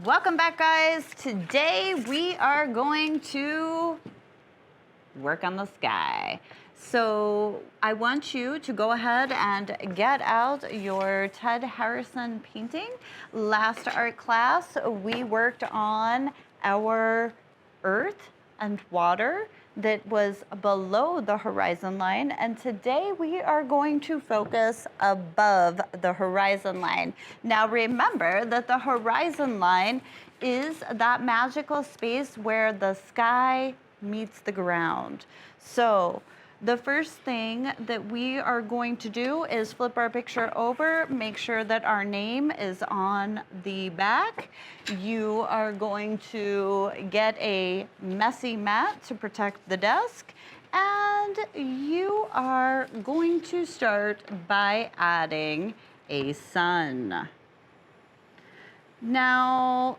Welcome back, guys. Today we are going to work on the sky. So I want you to go ahead and get out your Ted Harrison painting. Last art class, we worked on our earth and water that was below the horizon line, and today we are going to focus above the horizon line. Now remember that the horizon line is that magical space where the sky meets the ground. So the first thing that we are going to do is flip our picture over, make sure that our name is on the back. You are going to get a messy mat to protect the desk, and you are going to start by adding a sun. Now,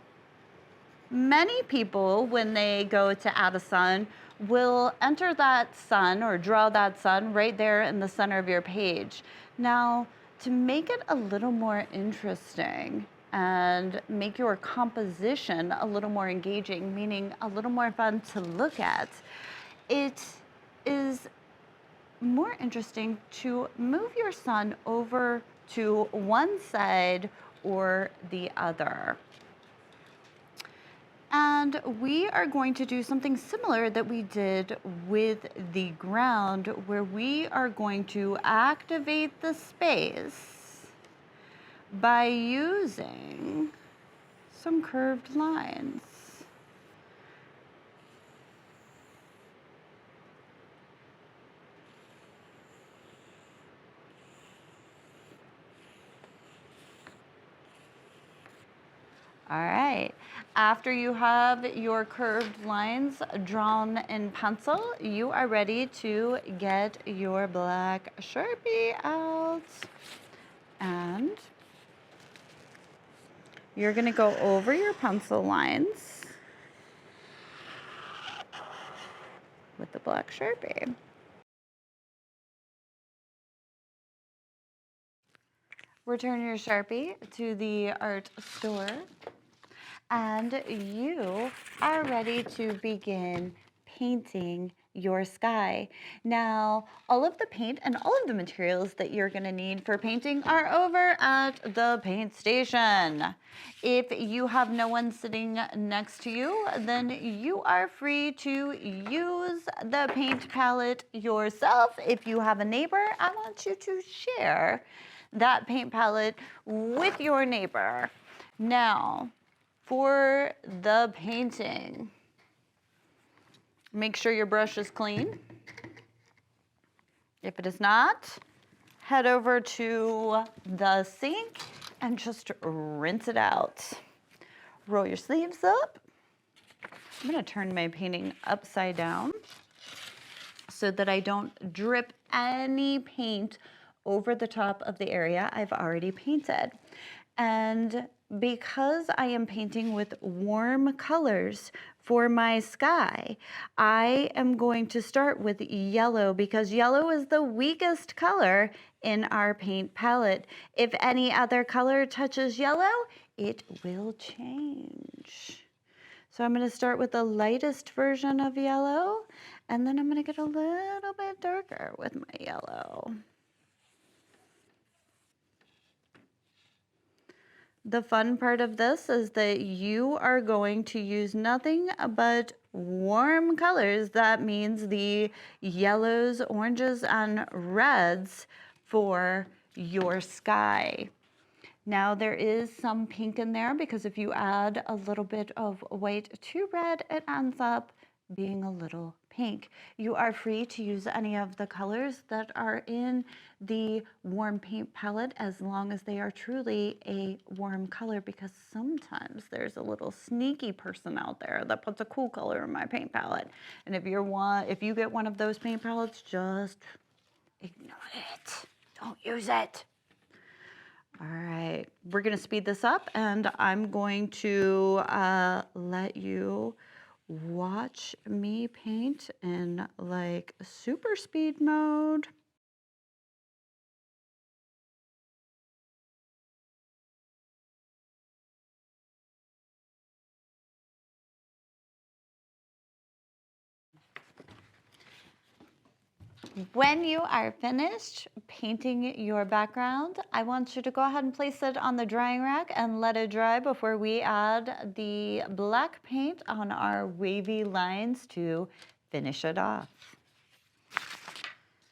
many people, when they go to add a sun, will enter that sun or draw that sun right there in the center of your page. Now, to make it a little more interesting and make your composition a little more engaging, meaning a little more fun to look at, it is more interesting to move your sun over to one side or the other. And we are going to do something similar that we did with the ground, where we are going to activate the space by using some curved lines. All right, after you have your curved lines drawn in pencil, you are ready to get your black Sharpie out. And you're gonna go over your pencil lines with the black Sharpie. Return your Sharpie to the art store, and you are ready to begin painting your sky. Now, all of the paint and all of the materials that you're gonna need for painting are over at the paint station. If you have no one sitting next to you, then you are free to use the paint palette yourself. If you have a neighbor, I want you to share that paint palette with your neighbor. Now, for the painting, make sure your brush is clean. If it is not, head over to the sink and just rinse it out. Roll your sleeves up. I'm gonna turn my painting upside down so that I don't drip any paint over the top of the area I've already painted. And because I am painting with warm colors for my sky, I am going to start with yellow because yellow is the weakest color in our paint palette. If any other color touches yellow, it will change. So I'm going to start with the lightest version of yellow, and then I'm going to get a little bit darker with my yellow. The fun part of this is that you are going to use nothing but warm colors. That means the yellows, oranges, and reds for your sky. Now there is some pink in there because if you add a little bit of white to red, it ends up being a little pink. You are free to use any of the colors that are in the warm paint palette as long as they are truly a warm color, because sometimes there's a little sneaky person out there that puts a cool color in my paint palette. And if you get one of those paint palettes, just ignore it. Don't use it. All right, we're gonna speed this up, and I'm going to let you watch me paint in like super speed mode. When you are finished painting your background, I want you to go ahead and place it on the drying rack and let it dry before we add the black paint on our wavy lines to finish it off.